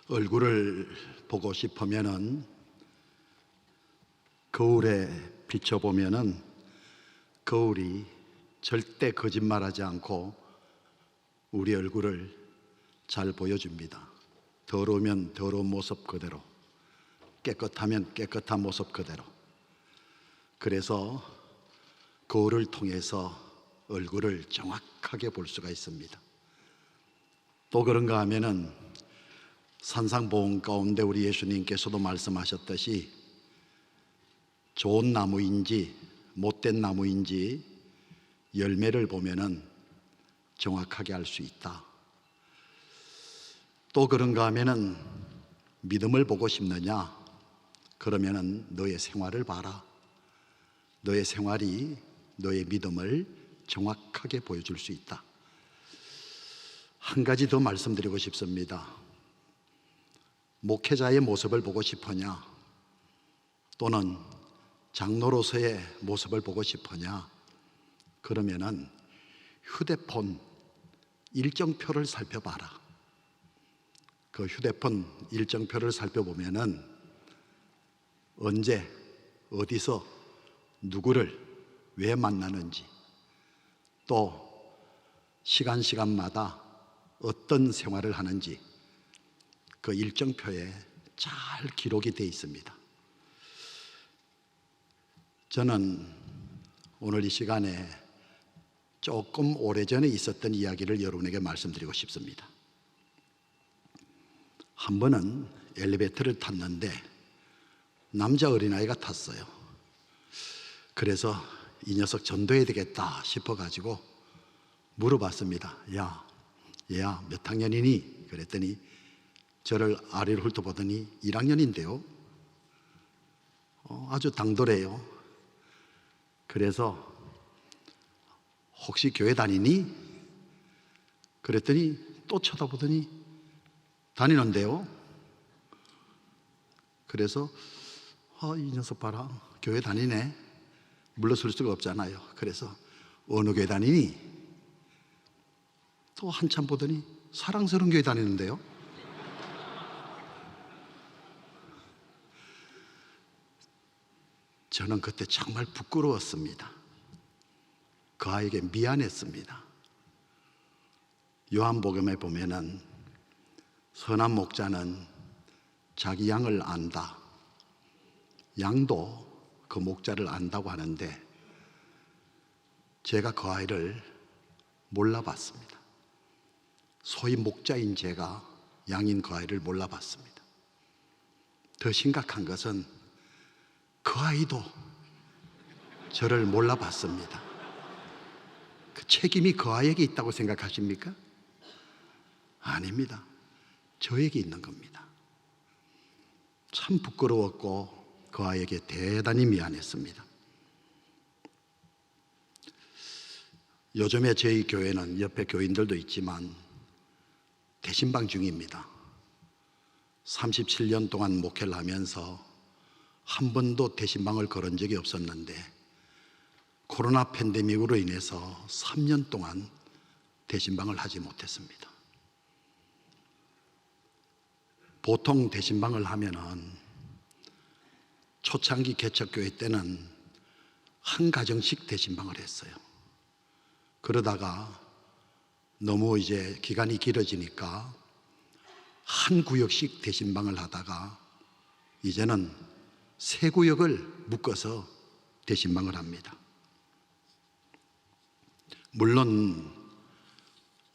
얼굴을 보고 싶으면은 거울에 비춰보면은 거울이 절대 거짓말하지 않고 우리 얼굴을 잘 보여줍니다. 더러우면 더러운 모습 그대로, 깨끗하면 깨끗한 모습 그대로. 그래서 거울을 통해서 얼굴을 정확하게 볼 수가 있습니다. 또 그런가 하면은 산상보험 가운데 우리 예수님께서도 말씀하셨듯이 좋은 나무인지 못된 나무인지 열매를 보면은 정확하게 알 수 있다. 또 그런가 하면은 믿음을 보고 싶느냐? 그러면은 너의 생활을 봐라. 너의 생활이 너의 믿음을 정확하게 보여줄 수 있다. 한 가지 더 말씀드리고 싶습니다. 목회자의 모습을 보고 싶으냐? 또는 장로로서의 모습을 보고 싶으냐? 그러면은 휴대폰 일정표를 살펴봐라. 그 휴대폰 일정표를 살펴보면은 언제, 어디서, 누구를 왜 만나는지, 또 시간마다 어떤 생활을 하는지 그 일정표에 잘 기록이 되어 있습니다. 저는 오늘 이 시간에 조금 오래전에 있었던 이야기를 여러분에게 말씀드리고 싶습니다. 한 번은 엘리베이터를 탔는데 남자 어린아이가 탔어요. 그래서 이 녀석 전도해야 되겠다 싶어가지고 물어봤습니다. 야, 얘야 몇 학년이니? 그랬더니 저를 아래로 훑어보더니 1학년인데요. 아주 당돌해요. 그래서 혹시 교회 다니니? 그랬더니 또 쳐다보더니 다니는데요. 그래서 이 녀석 봐라, 교회 다니네. 물러설 수가 없잖아요. 그래서 어느 교회 다니니? 또 한참 보더니 사랑스러운 교회 다니는데요. 저는 그때 정말 부끄러웠습니다. 그 아이에게 미안했습니다. 요한복음에 보면은 선한 목자는 자기 양을 안다. 양도 그 목자를 안다고 하는데 제가 그 아이를 몰라봤습니다. 소위 목자인 제가 양인 그 아이를 몰라봤습니다. 더 심각한 것은 그 아이도 저를 몰라봤습니다. 그 책임이 그 아이에게 있다고 생각하십니까? 아닙니다. 저에게 있는 겁니다. 참 부끄러웠고 그 아이에게 대단히 미안했습니다. 요즘에 저희 교회는 옆에 교인들도 있지만 대신방 중입니다. 37년 동안 목회를 하면서 한 번도 대신방을 걸은 적이 없었는데 코로나 팬데믹으로 인해서 3년 동안 대신방을 하지 못했습니다. 보통 대신방을 하면은 초창기 개척교회 때는 한 가정씩 대신방을 했어요. 그러다가 너무 이제 기간이 길어지니까 한 구역씩 대신방을 하다가 이제는 세 구역을 묶어서 대신방을 합니다. 물론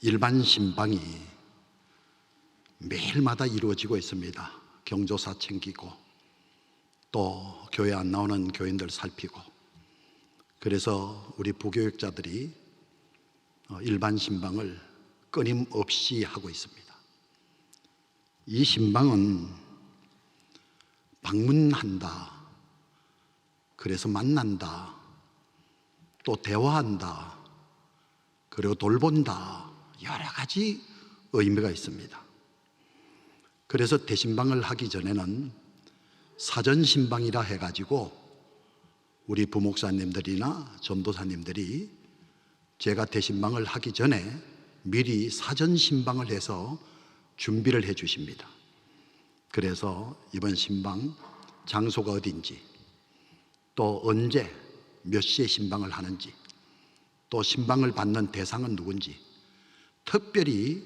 일반 신방이 매일마다 이루어지고 있습니다. 경조사 챙기고 또 교회 안 나오는 교인들 살피고, 그래서 우리 부교육자들이 일반 신방을 끊임없이 하고 있습니다. 이 신방은 방문한다, 그래서 만난다, 또 대화한다, 그리고 돌본다, 여러 가지 의미가 있습니다. 그래서 대신방을 하기 전에는 사전신방이라 해가지고 우리 부목사님들이나 전도사님들이 제가 대신방을 하기 전에 미리 사전신방을 해서 준비를 해 주십니다. 그래서 이번 신방 장소가 어딘지, 또 언제 몇 시에 신방을 하는지, 또 신방을 받는 대상은 누군지, 특별히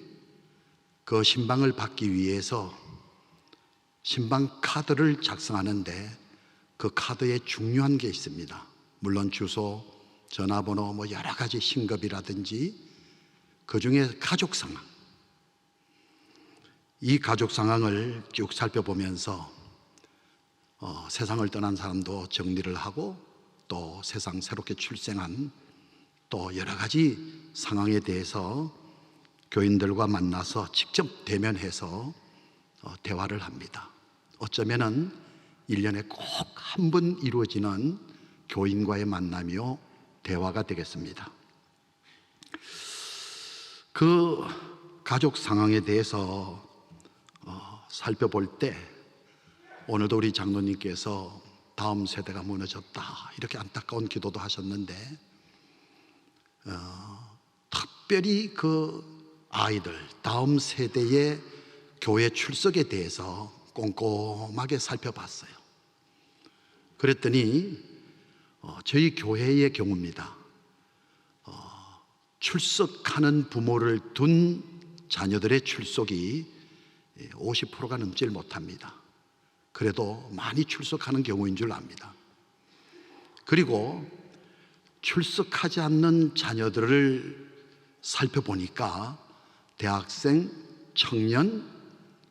그 신방을 받기 위해서 신방 카드를 작성하는데 그 카드에 중요한 게 있습니다. 물론 주소, 전화번호, 여러 가지 신급이라든지 그 중에 가족 상황, 이 가족 상황을 쭉 살펴보면서 세상을 떠난 사람도 정리를 하고, 또 세상 새롭게 출생한 또 여러 가지 상황에 대해서 교인들과 만나서 직접 대면해서 대화를 합니다. 어쩌면은 1년에 꼭 한 번 이루어지는 교인과의 만남이요 대화가 되겠습니다. 그 가족 상황에 대해서 살펴볼 때 오늘도 우리 장로님께서 다음 세대가 무너졌다 이렇게 안타까운 기도도 하셨는데, 특별히 그 아이들, 다음 세대의 교회 출석에 대해서 꼼꼼하게 살펴봤어요. 그랬더니 저희 교회의 경우입니다. 출석하는 부모를 둔 자녀들의 출석이 50%가 넘질 못합니다. 그래도 많이 출석하는 경우인 줄 압니다. 그리고 출석하지 않는 자녀들을 살펴보니까 대학생, 청년,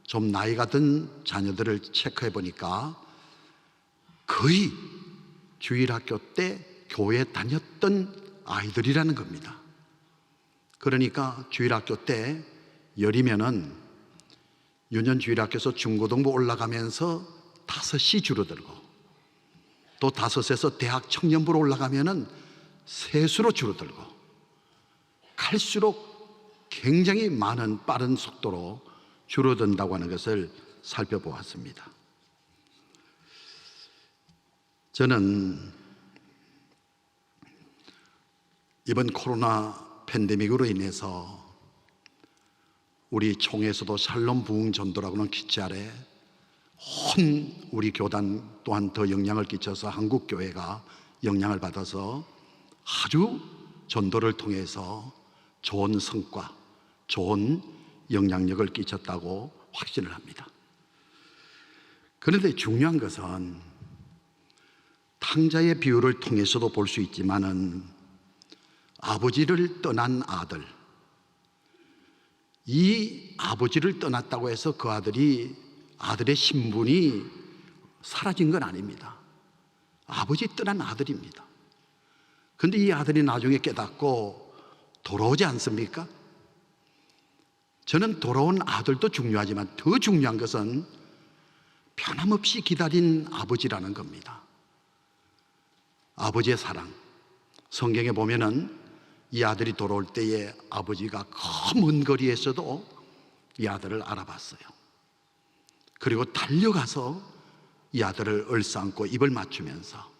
좀 나이가 든 자녀들을 체크해 보니까 거의 주일학교 때 교회 다녔던 아이들이라는 겁니다. 그러니까 주일학교 때 열이면은 유년 주일학교에서 중고등부 올라가면서 5이 줄어들고, 또 5에서 대학 청년부로 올라가면은 3수로 줄어들고, 갈수록 굉장히 많은 빠른 속도로 줄어든다고 하는 것을 살펴보았습니다. 저는 이번 코로나 팬데믹으로 인해서 우리 총회에서도 샬롬 부흥 전도라고는 기체 아래 온 우리 교단 또한 더 영향을 끼쳐서 한국 교회가 영향을 받아서 아주 전도를 통해서 좋은 성과, 좋은 영향력을 끼쳤다고 확신을 합니다. 그런데 중요한 것은 탕자의 비유를 통해서도 볼 수 있지만은 아버지를 떠난 아들, 이 아버지를 떠났다고 해서 그 아들의 신분이 사라진 건 아닙니다. 아버지 떠난 아들입니다. 그런데 이 아들이 나중에 깨닫고 돌아오지 않습니까? 저는 돌아온 아들도 중요하지만 더 중요한 것은 변함없이 기다린 아버지라는 겁니다. 아버지의 사랑, 성경에 보면은 이 아들이 돌아올 때에 아버지가 그 먼 거리에서도 이 아들을 알아봤어요. 그리고 달려가서 이 아들을 얼싸안고 입을 맞추면서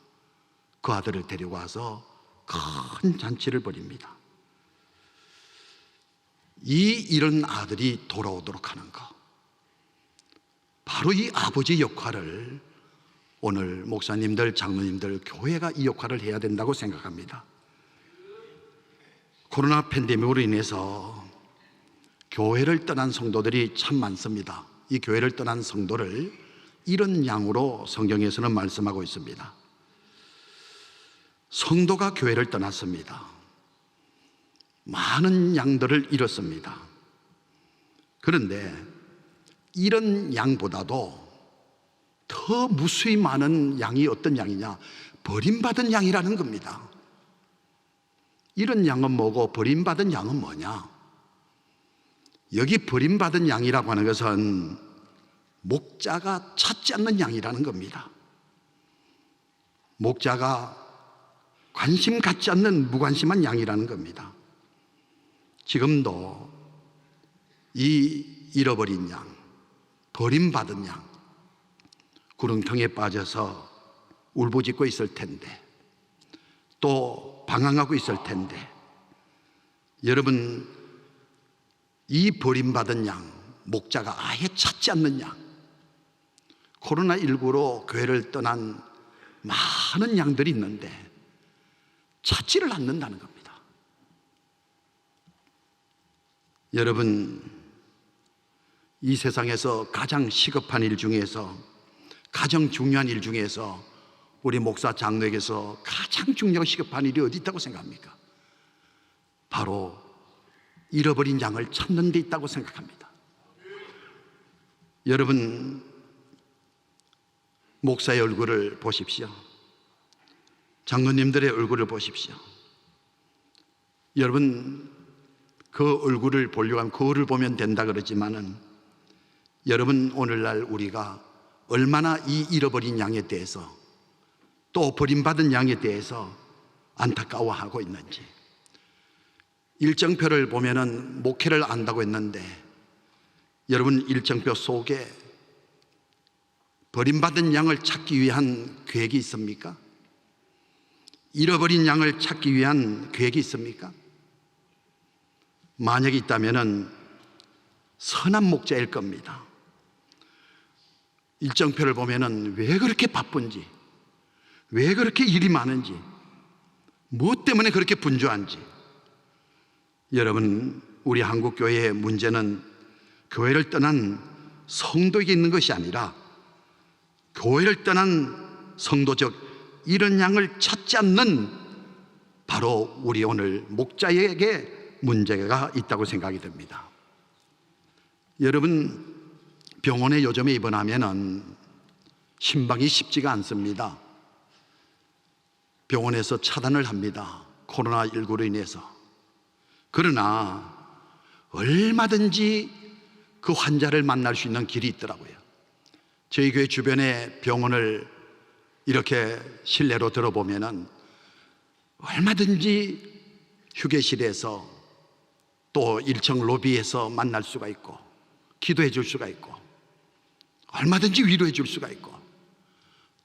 그 아들을 데리고 와서 큰 잔치를 벌입니다. 이 이런 아들이 돌아오도록 하는 것, 바로 이 아버지 역할을 오늘 목사님들, 장로님들, 교회가 이 역할을 해야 된다고 생각합니다. 코로나 팬데믹으로 인해서 교회를 떠난 성도들이 참 많습니다. 이 교회를 떠난 성도를 이런 양으로 성경에서는 말씀하고 있습니다. 성도가 교회를 떠났습니다. 많은 양들을 잃었습니다. 그런데 이런 양보다도 더 무수히 많은 양이 어떤 양이냐? 버림받은 양이라는 겁니다. 이런 양은 뭐고 버림받은 양은 뭐냐? 여기 버림받은 양이라고 하는 것은 목자가 찾지 않는 양이라는 겁니다. 목자가 관심 갖지 않는 무관심한 양이라는 겁니다. 지금도 이 잃어버린 양, 버림받은 양, 구렁텅이에 빠져서 울부짖고 있을 텐데, 또 방황하고 있을 텐데, 여러분, 이 버림받은 양, 목자가 아예 찾지 않는 양, 코로나19로 교회를 떠난 많은 양들이 있는데 찾지를 않는다는 겁니다. 여러분, 이 세상에서 가장 시급한 일 중에서, 가장 중요한 일 중에서 우리 목사 장로에게서 가장 중요하고 시급한 일이 어디 있다고 생각합니까? 바로 잃어버린 양을 찾는 데 있다고 생각합니다. 여러분, 목사의 얼굴을 보십시오. 장로님들의 얼굴을 보십시오. 여러분, 그 얼굴을 보려고 하면 거울을 보면 된다 그러지만은, 여러분, 오늘날 우리가 얼마나 이 잃어버린 양에 대해서, 또 버림받은 양에 대해서 안타까워하고 있는지. 일정표를 보면은 목회를 안다고 했는데, 여러분, 일정표 속에 버림받은 양을 찾기 위한 계획이 있습니까? 잃어버린 양을 찾기 위한 계획이 있습니까? 만약에 있다면은 선한 목자일 겁니다. 일정표를 보면은 왜 그렇게 바쁜지, 왜 그렇게 일이 많은지, 무엇 때문에 그렇게 분주한지. 여러분, 우리 한국교회의 문제는 교회를 떠난 성도에게 있는 것이 아니라 교회를 떠난 성도적 이런 양을 찾지 않는 바로 우리 오늘 목자에게 문제가 있다고 생각이 듭니다. 여러분, 병원에 요즘에 입원하면은 신방이 쉽지가 않습니다. 병원에서 차단을 합니다. 코로나19로 인해서. 그러나 얼마든지 그 환자를 만날 수 있는 길이 있더라고요. 저희 교회 주변에 병원을 이렇게 실내로 들어보면은 얼마든지 휴게실에서 또 1층 로비에서 만날 수가 있고, 기도해 줄 수가 있고, 얼마든지 위로해 줄 수가 있고,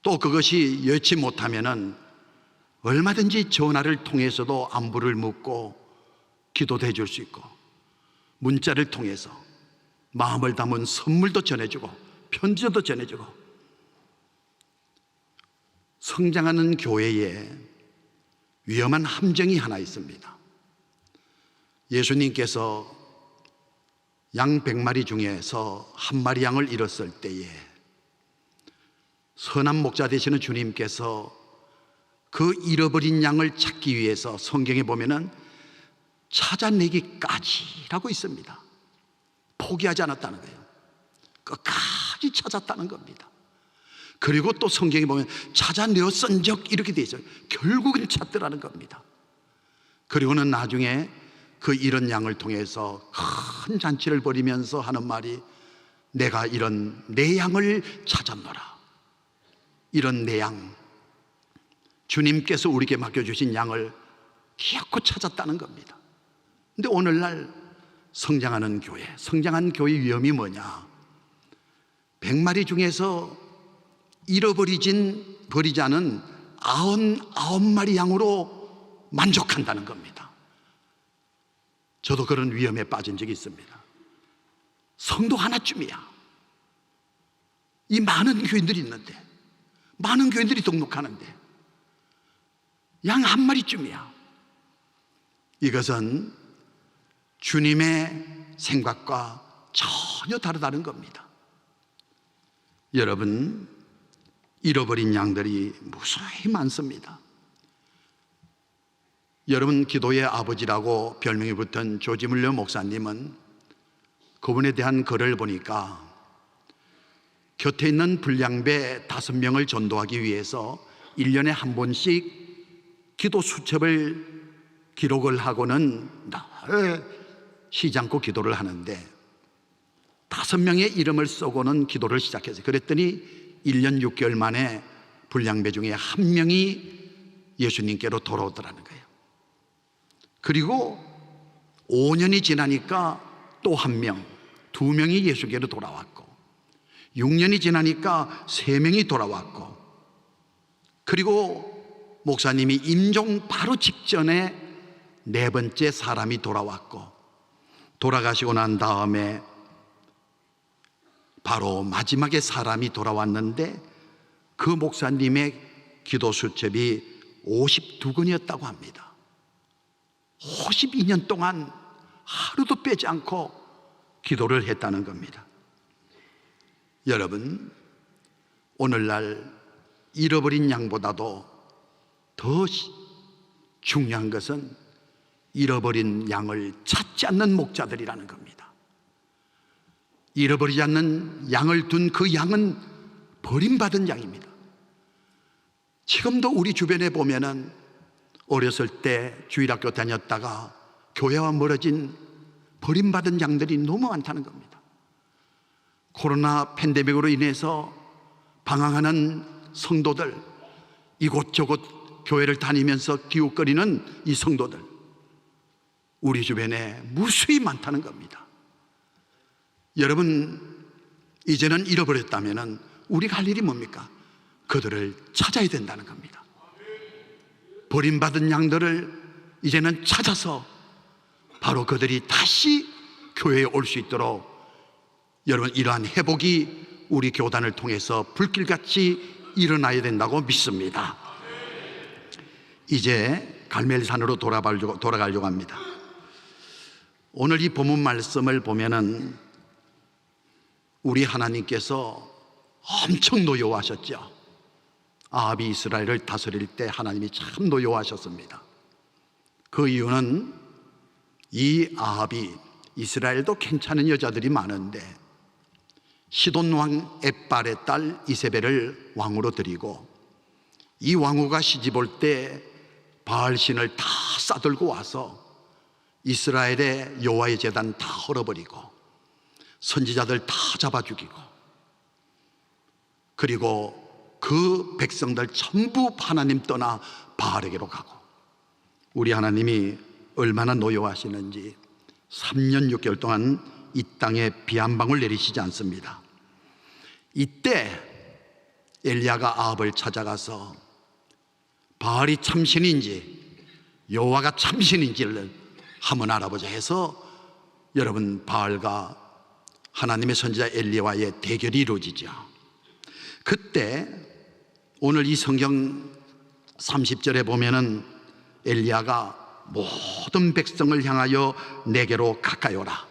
또 그것이 여치 못하면은 얼마든지 전화를 통해서도 안부를 묻고 기도도 해줄 수 있고, 문자를 통해서 마음을 담은 선물도 전해주고 편지도 전해주고. 성장하는 교회에 위험한 함정이 하나 있습니다. 예수님께서 양 100마리 중에서 한 마리 양을 잃었을 때에 선한 목자 되시는 주님께서 그 잃어버린 양을 찾기 위해서 성경에 보면은 찾아내기까지라고 있습니다. 포기하지 않았다는 거예요. 끝까지 찾았다는 겁니다. 그리고 또 성경에 보면 찾아내었은즉 이렇게 돼 있어요. 결국은 찾더라는 겁니다. 그리고는 나중에 그 잃은 양을 통해서 큰 잔치를 벌이면서 하는 말이, 내가 이런 내 양을 찾았노라. 이런 내 양, 주님께서 우리에게 맡겨주신 양을 기어코 찾았다는 겁니다. 근데 오늘날 성장하는 교회, 성장한 교회의 위험이 뭐냐? 100마리 중에서 버리지 않은 99마리 양으로 만족한다는 겁니다. 저도 그런 위험에 빠진 적이 있습니다. 성도 하나쯤이야. 이 많은 교인들이 있는데, 많은 교인들이 등록하는데 양 한 마리쯤이야. 이것은 주님의 생각과 전혀 다르다는 겁니다. 여러분, 잃어버린 양들이 무수히 많습니다. 여러분, 기도의 아버지라고 별명이 붙은 조지 물러 목사님은 그분에 대한 글을 보니까 곁에 있는 불량배 5명을 전도하기 위해서 1년에 한 번씩 기도 수첩을 기록을 하고는 늘 쉬지 않고 기도를 하는데 5명의 이름을 써고는 기도를 시작했어요. 그랬더니 1년 6개월 만에 불량배 중에 1명이 예수님께로 돌아오더라는 거예요. 그리고 5년이 지나니까 또 1명, 2명이 예수께로 돌아왔고, 6년이 지나니까 3명이 돌아왔고, 그리고 목사님이 임종 바로 직전에 4번째 사람이 돌아왔고, 돌아가시고 난 다음에 바로 마지막에 사람이 돌아왔는데 그 목사님의 기도 수첩이 52건이었다고 합니다. 52년 동안 하루도 빼지 않고 기도를 했다는 겁니다. 여러분, 오늘날 잃어버린 양보다도 더 중요한 것은 잃어버린 양을 찾지 않는 목자들이라는 겁니다. 잃어버리지 않는 양을 둔 그 양은 버림받은 양입니다. 지금도 우리 주변에 보면은 어렸을 때 주일학교 다녔다가 교회와 멀어진 버림받은 양들이 너무 많다는 겁니다. 코로나 팬데믹으로 인해서 방황하는 성도들, 이곳저곳 교회를 다니면서 기웃거리는 이 성도들, 우리 주변에 무수히 많다는 겁니다. 여러분, 이제는 잃어버렸다면 우리가 할 일이 뭡니까? 그들을 찾아야 된다는 겁니다. 버림받은 양들을 이제는 찾아서 바로 그들이 다시 교회에 올 수 있도록 여러분, 이러한 회복이 우리 교단을 통해서 불길같이 일어나야 된다고 믿습니다. 이제 갈멜산으로 돌아가려고 합니다. 오늘 이 본문 말씀을 보면은 우리 하나님께서 엄청 노여워하셨죠. 아합이 이스라엘을 다스릴 때 하나님이 참 노여워하셨습니다. 그 이유는 이 아합이, 이스라엘도 괜찮은 여자들이 많은데 시돈 왕 엣발의 딸 이세벨을 왕으로 드리고, 이 왕후가 시집올 때 바알신을 다 싸들고 와서 이스라엘의 여호와의 제단 다 헐어버리고 선지자들 다 잡아 죽이고, 그리고 그 백성들 전부 하나님 떠나 바알에게로 가고, 우리 하나님이 얼마나 노여워하시는지 3년 6개월 동안 이 땅에 비 한 방울 내리시지 않습니다. 이때 엘리야가 아합을 찾아가서 바알이 참신인지 여호와가 참신인지를 한번 알아보자 해서 여러분, 바알과 하나님의 선지자 엘리야와의 대결이 이루어지죠. 그때 오늘 이 성경 30절에 보면은 엘리야가 모든 백성을 향하여 내게로 가까이 오라.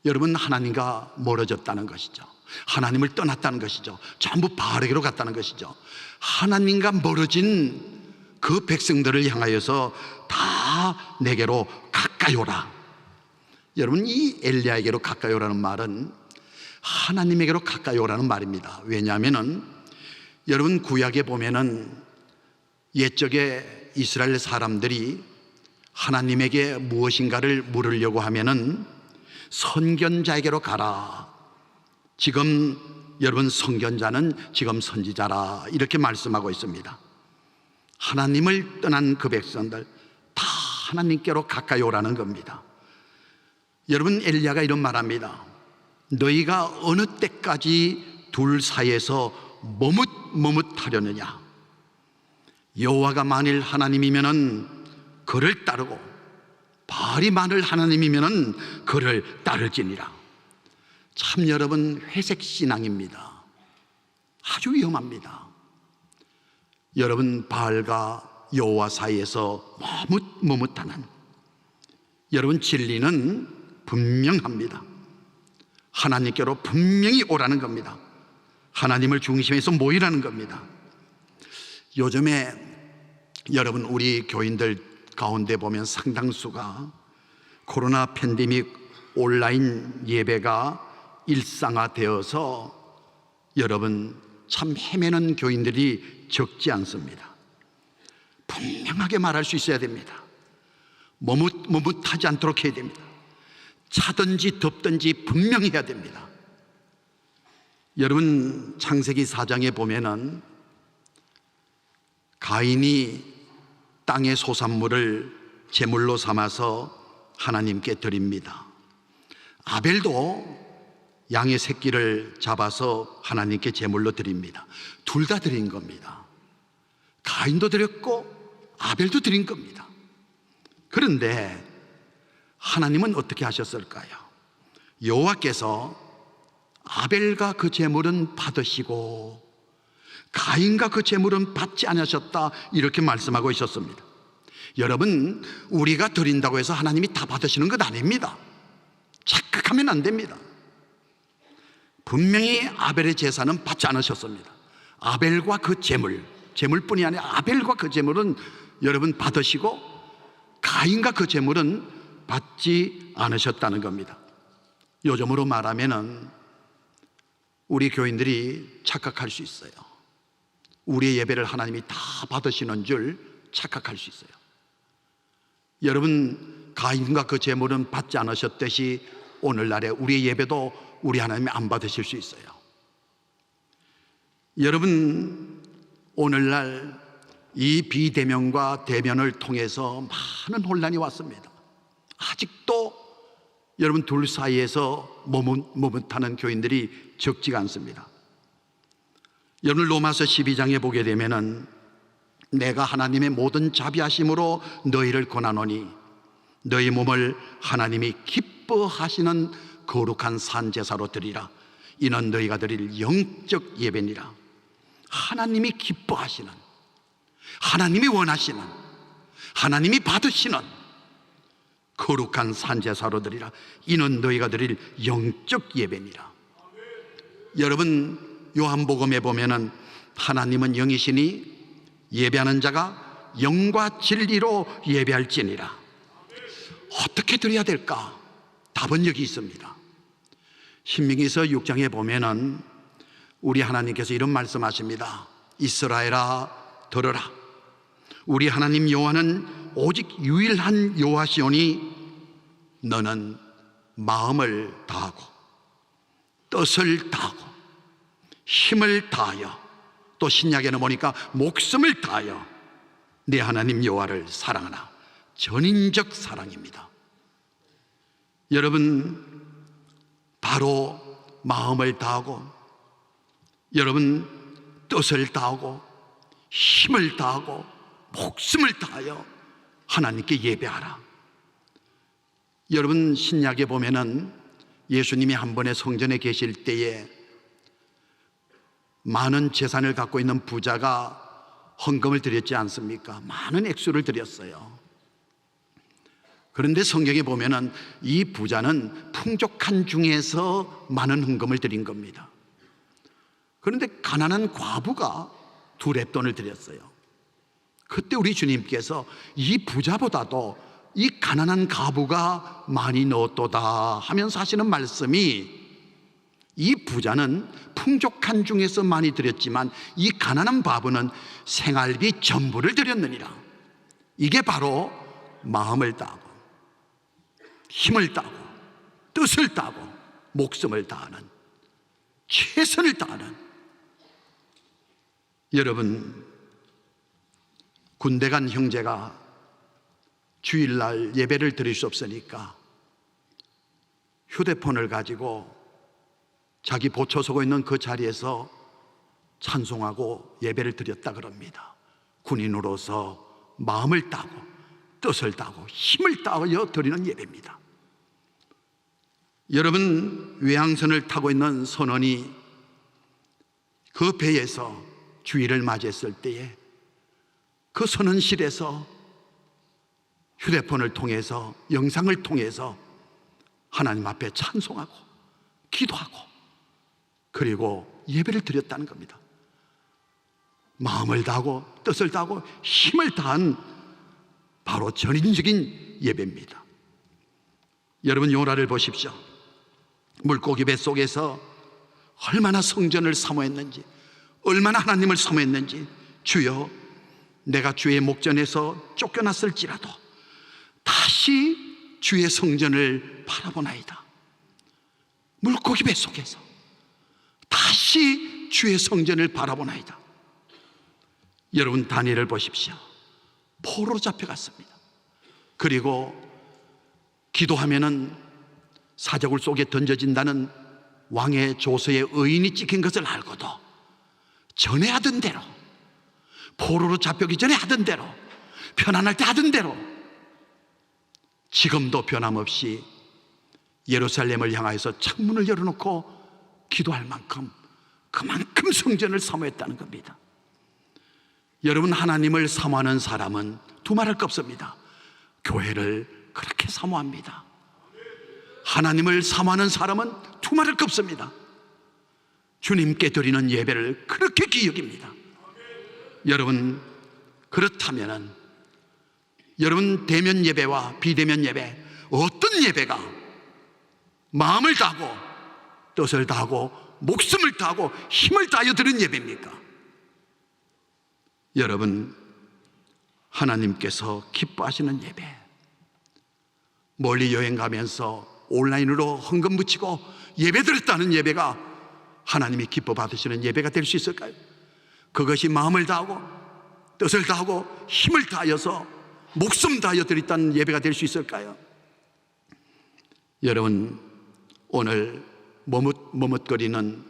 여러분, 하나님과 멀어졌다는 것이죠. 하나님을 떠났다는 것이죠. 전부 바알에게로 갔다는 것이죠. 하나님과 멀어진 그 백성들을 향하여서 다 내게로 가까이 오라. 여러분, 이 엘리야에게로 가까이 오라는 말은 하나님에게로 가까이 오라는 말입니다. 왜냐하면은 여러분, 구약에 보면은 옛적에 이스라엘 사람들이 하나님에게 무엇인가를 물으려고 하면은 선견자에게로 가라. 지금 여러분, 선견자는 지금 선지자라, 이렇게 말씀하고 있습니다. 하나님을 떠난 그 백성들 다 하나님께로 가까이 오라는 겁니다. 여러분, 엘리야가 이런 말합니다. 너희가 어느 때까지 둘 사이에서 머뭇머뭇하려느냐. 여호와가 만일 하나님이면은 그를 따르고 바알이 만일 하나님이면은 그를 따를지니라. 참 여러분, 회색 신앙입니다. 아주 위험합니다. 여러분, 바알과 여호와 사이에서 머뭇머뭇하는, 여러분, 진리는 분명합니다. 하나님께로 분명히 오라는 겁니다. 하나님을 중심에서 모이라는 겁니다. 요즘에 여러분, 우리 교인들 가운데 보면 상당수가 코로나 팬데믹 온라인 예배가 일상화되어서 여러분, 참 헤매는 교인들이 적지 않습니다. 분명하게 말할 수 있어야 됩니다. 머뭇하지 않도록 해야 됩니다. 차든지 덥든지 분명히 해야 됩니다. 여러분, 창세기 4장에 보면은 가인이 땅의 소산물을 제물로 삼아서 하나님께 드립니다. 아벨도 양의 새끼를 잡아서 하나님께 제물로 드립니다. 둘 다 드린 겁니다. 가인도 드렸고 아벨도 드린 겁니다. 그런데 하나님은 어떻게 하셨을까요? 여호와께서 아벨과 그 제물은 받으시고 가인과 그 제물은 받지 않으셨다, 이렇게 말씀하고 있었습니다. 여러분, 우리가 드린다고 해서 하나님이 다 받으시는 것 아닙니다. 착각하면 안 됩니다. 분명히 아벨의 제사는 받지 않으셨습니다. 아벨과 그 제물뿐이 아니라 아벨과 그 제물은 여러분 받으시고 가인과 그 제물은 받지 않으셨다는 겁니다. 요즘으로 말하면은 우리 교인들이 착각할 수 있어요. 우리의 예배를 하나님이 다 받으시는 줄 착각할 수 있어요. 여러분, 가인과 그 제물은 받지 않으셨듯이 오늘날에 우리의 예배도 우리 하나님이 안 받으실 수 있어요. 여러분, 오늘날 이 비대면과 대면을 통해서 많은 혼란이 왔습니다. 아직도 여러분 둘 사이에서 머뭇하는 교인들이 적지가 않습니다. 여러분, 로마서 12장에 보게 되면은 내가 하나님의 모든 자비하심으로 너희를 권하노니 너희 몸을 하나님이 기뻐하시는 거룩한 산제사로 드리라. 이는 너희가 드릴 영적 예배니라. 하나님이 기뻐하시는, 하나님이 원하시는, 하나님이 받으시는 거룩한 산제사로 드리라. 이는 너희가 드릴 영적 예배니라. 여러분, 요한복음에 보면은 하나님은 영이시니 예배하는 자가 영과 진리로 예배할지니라. 어떻게 드려야 될까? 답은 여기 있습니다. 신명기서 6장에 보면은 우리 하나님께서 이런 말씀하십니다. 이스라엘아 들으라. 우리 하나님 여호와는 오직 유일한 여호와시오니 너는 마음을 다하고 뜻을 다하고 힘을 다하여, 또 신약에는 보니까 목숨을 다하여 네 하나님 여호와를 사랑하라. 전인적 사랑입니다. 여러분, 바로 마음을 다하고 여러분 뜻을 다하고 힘을 다하고 목숨을 다하여 하나님께 예배하라. 여러분, 신약에 보면은 예수님이 한 번에 성전에 계실 때에 많은 재산을 갖고 있는 부자가 헌금을 드렸지 않습니까? 많은 액수를 드렸어요. 그런데 성경에 보면은 이 부자는 풍족한 중에서 많은 헌금을 드린 겁니다. 그런데 가난한 과부가 2렙돈을 드렸어요. 그때 우리 주님께서 이 부자보다도 이 가난한 과부가 많이 넣었도다 하면서 하시는 말씀이, 이 부자는 풍족한 중에서 많이 드렸지만 이 가난한 과부는 생활비 전부를 드렸느니라. 이게 바로 마음을 다하고 힘을 다하고 뜻을 다하고 목숨을 다하는, 최선을 다하는. 여러분, 군대 간 형제가 주일날 예배를 드릴 수 없으니까 휴대폰을 가지고 자기 보초 서고 있는 그 자리에서 찬송하고 예배를 드렸다 그럽니다. 군인으로서 마음을 다하고 뜻을 다하고 힘을 다하여 드리는 예배입니다. 여러분, 외항선을 타고 있는 선원이 그 배에서 주일을 맞이했을 때에 그 선원실에서 휴대폰을 통해서, 영상을 통해서 하나님 앞에 찬송하고 기도하고 그리고 예배를 드렸다는 겁니다. 마음을 다하고 뜻을 다하고 힘을 다한 바로 전인적인 예배입니다. 여러분, 요나를 보십시오. 물고기 뱃속에서 얼마나 성전을 사모했는지, 얼마나 하나님을 사모했는지. 주여, 내가 주의 목전에서 쫓겨났을지라도 다시 주의 성전을 바라보나이다. 물고기 뱃속에서 다시 주의 성전을 바라보나이다. 여러분, 다니엘을 보십시오. 포로로 잡혀갔습니다. 그리고 기도하면은 사자굴 속에 던져진다는 왕의 조서에 의인이 찍힌 것을 알고도 전에 하던 대로, 포로로 잡혀기 전에 하던 대로, 편안할 때 하던 대로 지금도 변함없이 예루살렘을 향하여서 창문을 열어놓고 기도할 만큼 그만큼 성전을 사모했다는 겁니다. 여러분, 하나님을 사모하는 사람은 두말할 것 없습니다. 교회를 그렇게 사모합니다. 하나님을 사모하는 사람은 두말할 것 없습니다. 주님께 드리는 예배를 그렇게 귀히 여깁니다. 여러분, 그렇다면은 여러분, 대면 예배와 비대면 예배, 어떤 예배가 마음을 다하고 뜻을 다하고 목숨을 다하고 힘을 다하여 드린 예배입니까? 여러분, 하나님께서 기뻐하시는 예배, 멀리 여행 가면서 온라인으로 헌금 붙이고 예배 드렸다는 예배가 하나님이 기뻐 받으시는 예배가 될 수 있을까요? 그것이 마음을 다하고 뜻을 다하고 힘을 다하여서 목숨 다하여 드렸다는 예배가 될 수 있을까요? 여러분, 오늘 머뭇거리는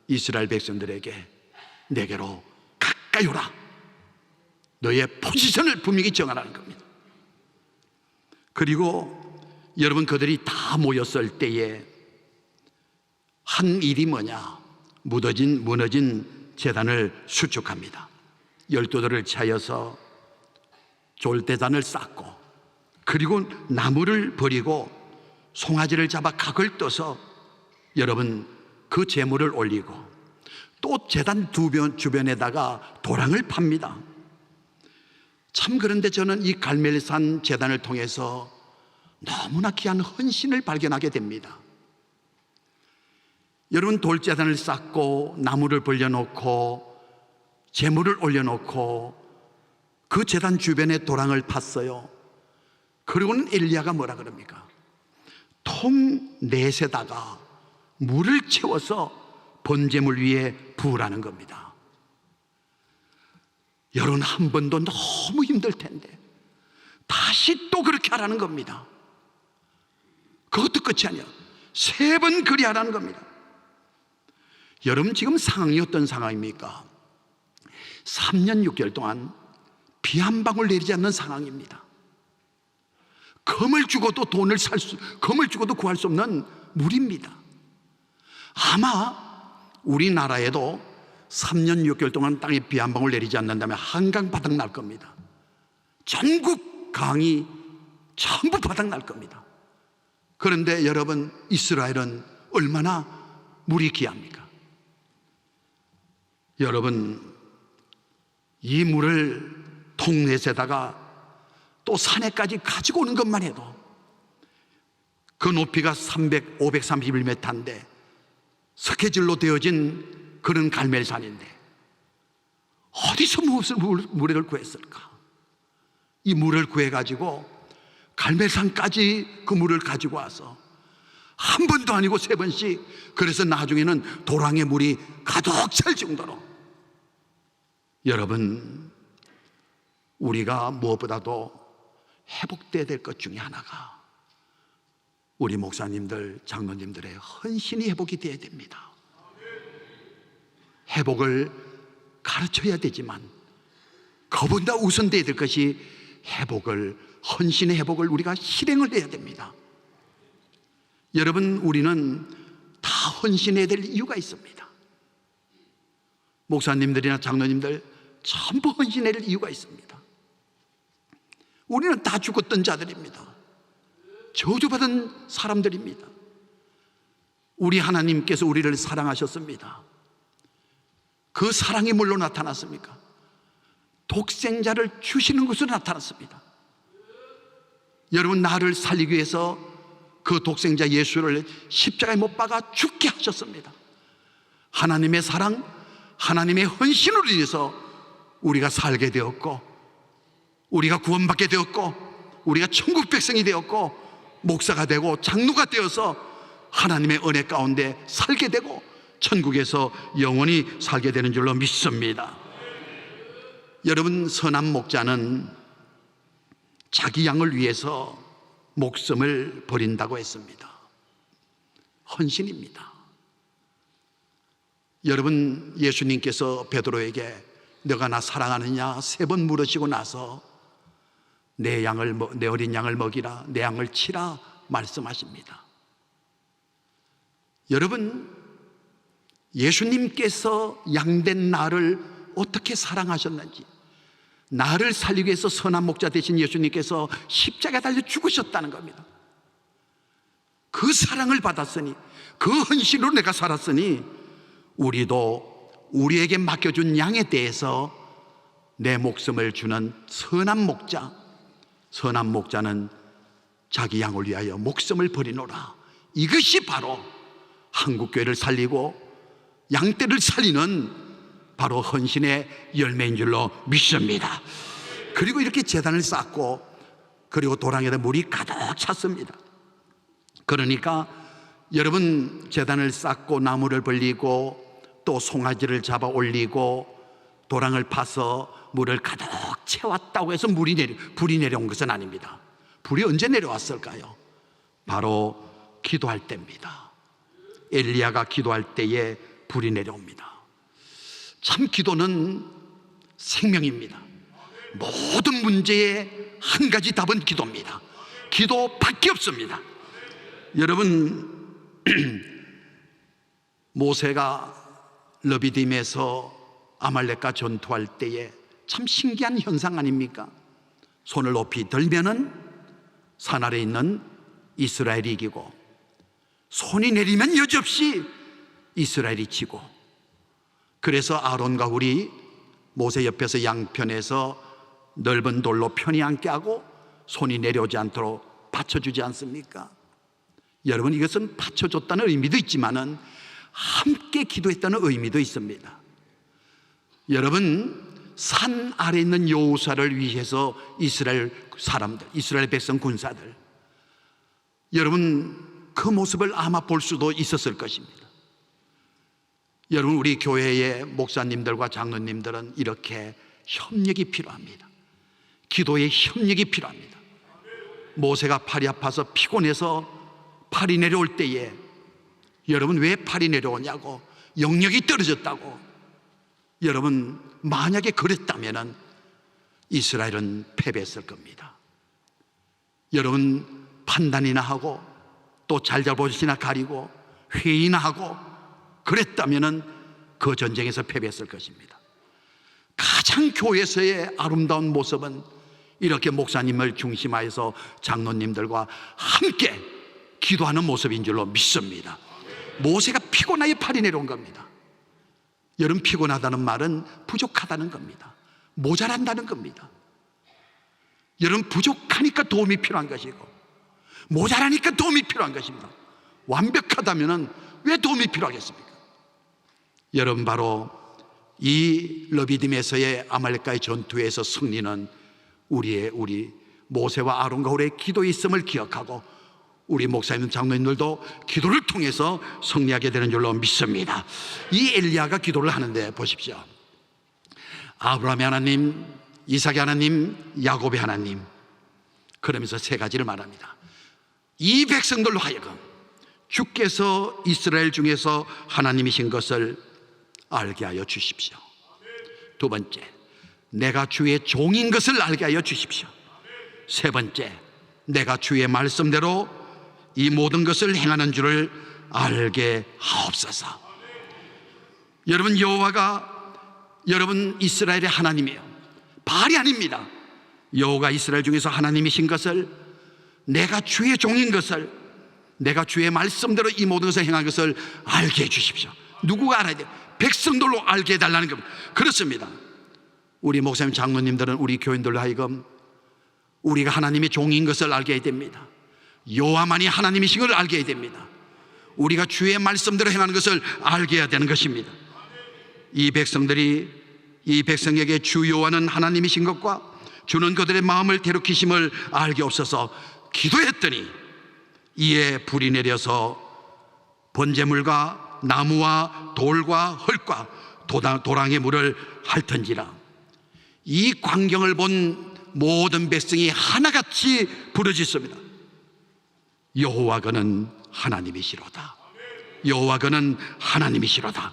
이스라엘 백성들에게 내게로 가까이 오라, 너의 포지션을 분명히 정하라는 겁니다. 그리고 여러분, 그들이 다 모였을 때에 한 일이 뭐냐? 무너진 제단을 수축합니다. 12돌을 차여서 졸대단을 쌓고, 그리고 나무를 버리고 송아지를 잡아 각을 떠서 여러분 그 제물을 올리고, 또 제단 주변에다가 도랑을 팝니다. 참, 그런데 저는 이 갈멜산 제단을 통해서 너무나 귀한 헌신을 발견하게 됩니다. 여러분, 돌제단을 쌓고 나무를 벌려놓고 제물을 올려놓고 그 제단 주변에 도랑을 팠어요. 그리고는 엘리야가 뭐라 그럽니까? 통 넷에다가 물을 채워서 번제물 위에 부으라는 겁니다. 여러분, 한 번도 너무 힘들 텐데 다시 또 그렇게 하라는 겁니다. 그것도 끝이 아니야. 3번 그리 하라는 겁니다. 여러분, 지금 상황이 어떤 상황입니까? 3년 6개월 동안 비 한 방울 내리지 않는 상황입니다. 금을 주고도 금을 주고도 구할 수 없는 물입니다. 아마 우리나라에도 3년 6개월 동안 땅에 비 한 방울 내리지 않는다면 한강 바닥 날 겁니다. 전국 강이 전부 바닥 날 겁니다. 그런데 여러분, 이스라엘은 얼마나 물이 귀합니까? 여러분, 이 물을 통넷에다가 또 산에까지 가지고 오는 것만 해도 그 높이가 531m인데 스케줄로 되어진 그런 갈멜산인데 어디서 무엇을 물을 구했을까? 이 물을 구해가지고 갈멜산까지 그 물을 가지고 와서 한 번도 아니고 3번씩, 그래서 나중에는 도랑에 물이 가득 찰 정도로. 여러분, 우리가 무엇보다도 회복돼야 될 것 중에 하나가 우리 목사님들, 장로님들의 헌신이 회복이 돼야 됩니다. 회복을 가르쳐야 되지만 그보다 우선돼야 될 것이 헌신의 회복을 우리가 실행을 해야 됩니다. 여러분, 우리는 다 헌신해야 될 이유가 있습니다. 목사님들이나 장로님들 전부 헌신해야 될 이유가 있습니다. 우리는 다 죽었던 자들입니다. 저주받은 사람들입니다. 우리 하나님께서 우리를 사랑하셨습니다. 그 사랑이 뭘로 나타났습니까? 독생자를 주시는 것으로 나타났습니다. 여러분, 나를 살리기 위해서 그 독생자 예수를 십자가에 못 박아 죽게 하셨습니다. 하나님의 사랑, 하나님의 헌신으로 인해서 우리가 살게 되었고, 우리가 구원받게 되었고, 우리가 천국 백성이 되었고, 목사가 되고 장로가 되어서 하나님의 은혜 가운데 살게 되고 천국에서 영원히 살게 되는 줄로 믿습니다. 여러분, 선한 목자는 자기 양을 위해서 목숨을 버린다고 했습니다. 헌신입니다. 여러분, 예수님께서 베드로에게 너가 나 사랑하느냐 3번 물으시고 나서 내 어린 양을 먹이라, 내 양을 치라 말씀하십니다. 여러분, 예수님께서 양된 나를 어떻게 사랑하셨는지, 나를 살리기 위해서 선한 목자 되신 예수님께서 십자가에 달려 죽으셨다는 겁니다. 그 사랑을 받았으니, 그 헌신으로 내가 살았으니, 우리도 우리에게 맡겨준 양에 대해서 내 목숨을 주는 선한 목자, 선한 목자는 자기 양을 위하여 목숨을 버리노라. 이것이 바로 한국교회를 살리고 양떼를 살리는 바로 헌신의 열매인 줄로 믿습니다. 그리고 이렇게 제단을 쌓고, 그리고 도랑에다 물이 가득 찼습니다. 그러니까 여러분, 제단을 쌓고 나무를 벌리고 또 송아지를 잡아 올리고 도랑을 파서 물을 가득 채웠다고 해서 불이 내려온 것은 아닙니다. 불이 언제 내려왔을까요? 바로 기도할 때입니다. 엘리야가 기도할 때에 불이 내려옵니다. 참 기도는 생명입니다. 모든 문제의 한 가지 답은 기도입니다. 기도밖에 없습니다. 여러분, 모세가 르비딤에서 아말렉과 전투할 때에 참 신기한 현상 아닙니까? 손을 높이 들면은 산 아래 있는 이스라엘이 이기고, 손이 내리면 여지없이 이스라엘이 지고, 그래서 아론과 훌이 모세 옆에서 양편에서 넓은 돌로 편히 앉게 하고 손이 내려오지 않도록 받쳐주지 않습니까? 여러분, 이것은 받쳐줬다는 의미도 있지만은 함께 기도했다는 의미도 있습니다. 여러분, 산 아래 있는 여호수아를 위해서 이스라엘 사람들, 이스라엘 백성 군사들, 여러분 그 모습을 아마 볼 수도 있었을 것입니다. 여러분, 우리 교회의 목사님들과 장로님들은 이렇게 협력이 필요합니다. 기도의 협력이 필요합니다. 모세가 팔이 아파서 피곤해서 팔이 내려올 때에, 여러분 왜 팔이 내려오냐고, 영역이 떨어졌다고. 여러분, 만약에 그랬다면 이스라엘은 패배했을 겁니다. 여러분, 판단이나 하고 또 잘잘못이나 가리고 회의나 하고 그랬다면 그 전쟁에서 패배했을 것입니다. 가장 교회에서의 아름다운 모습은 이렇게 목사님을 중심하여서 장로님들과 함께 기도하는 모습인 줄로 믿습니다. 모세가 피곤하여 팔이 내려온 겁니다. 여러분, 피곤하다는 말은 부족하다는 겁니다. 모자란다는 겁니다. 여러분, 부족하니까 도움이 필요한 것이고 모자라니까 도움이 필요한 것입니다. 완벽하다면 왜 도움이 필요하겠습니까? 여러분, 바로 이 르비딤에서의 아말렉과의 전투에서 승리는 우리 모세와 아론과 훌의 기도에 있음을 기억하고 우리 목사님, 장로님들도 기도를 통해서 승리하게 되는 줄로 믿습니다. 이 엘리야가 기도를 하는데 보십시오. 아브라함의 하나님, 이삭의 하나님, 야곱의 하나님, 그러면서 세 가지를 말합니다. 이 백성들로 하여금 주께서 이스라엘 중에서 하나님이신 것을 알게 하여 주십시오. 두 번째, 내가 주의 종인 것을 알게 하여 주십시오. 세 번째, 내가 주의 말씀대로 이 모든 것을 행하는 줄을 알게 하옵소서. 여러분, 여호와가 여러분 이스라엘의 하나님이에요. 바알이 아닙니다. 여호와가 이스라엘 중에서 하나님이신 것을, 내가 주의 종인 것을, 내가 주의 말씀대로 이 모든 것을 행한 것을 알게 해 주십시오. 누구가 알아야 돼요? 백성들로 알게 해달라는 겁니다. 그렇습니다. 우리 목사님, 장로님들은 우리 교인들로 하여금 우리가 하나님의 종인 것을 알게 해야 됩니다. 여호와만이 하나님이신 것을 알게 해야 됩니다. 우리가 주의 말씀대로 행하는 것을 알게 해야 되는 것입니다. 이 백성에게 주 여호와는 하나님이신 것과 주는 그들의 마음을 대륙히심을 알게 없어서 기도했더니 이에 불이 내려서 번제물과 나무와 돌과 흙과 도랑의 물을 핥은지라. 이 광경을 본 모든 백성이 하나같이 부르짖습니다. 여호와 그는 하나님이시로다. 여호와 그는 하나님이시로다.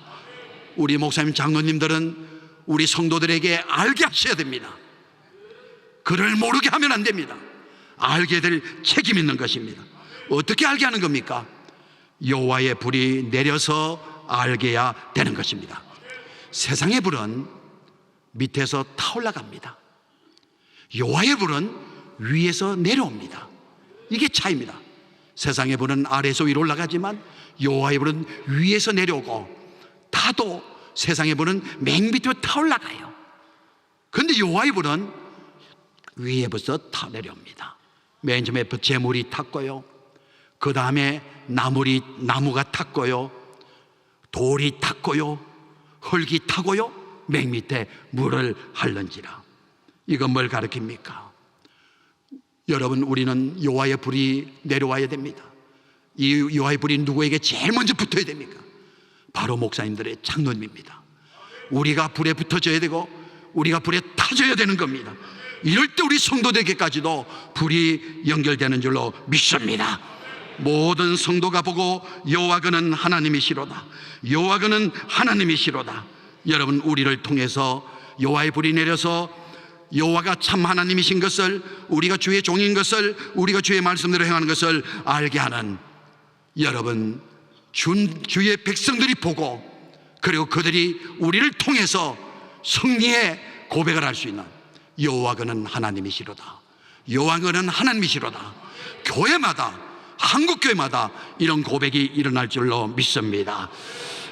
우리 목사님, 장로님들은 우리 성도들에게 알게 하셔야 됩니다. 그를 모르게 하면 안 됩니다. 알게 될 책임 있는 것입니다. 어떻게 알게 하는 겁니까? 여호와의 불이 내려서 알게 해야 되는 것입니다. 세상의 불은 밑에서 타올라갑니다. 여호와의 불은 위에서 내려옵니다. 이게 차이입니다. 세상의 불은 아래에서 위로 올라가지만 여호와의 불은 위에서 내려오고, 타도 세상의 불은 맨 밑으로 타올라가요. 그런데 여호와의 불은 위에부터 타 내려옵니다. 맨 처음에 재물이 탔고요, 그 다음에 나무가 탔고요, 돌이 탔고요, 흙이 타고요, 맨 밑에 물을 할는지라. 이건 뭘 가르칩니까? 여러분, 우리는 여호와의 불이 내려와야 됩니다. 이 여호와의 불이 누구에게 제일 먼저 붙어야 됩니까? 바로 목사님들의 장로님입니다. 우리가 불에 붙어져야 되고 우리가 불에 타져야 되는 겁니다. 이럴 때 우리 성도들에게까지도 불이 연결되는 줄로 믿습니다. 모든 성도가 보고 여호와 그는 하나님이시로다, 여호와 그는 하나님이시로다. 여러분, 우리를 통해서 여호와의 불이 내려서 여호와가 참 하나님이신 것을, 우리가 주의 종인 것을, 우리가 주의 말씀대로 행하는 것을 알게 하는 여러분 주의 백성들이 보고, 그리고 그들이 우리를 통해서 승리의 고백을 할 수 있는, 여호와 그는 하나님이시로다, 여호와 그는 하나님이시로다. 교회마다, 한국교회마다 이런 고백이 일어날 줄로 믿습니다.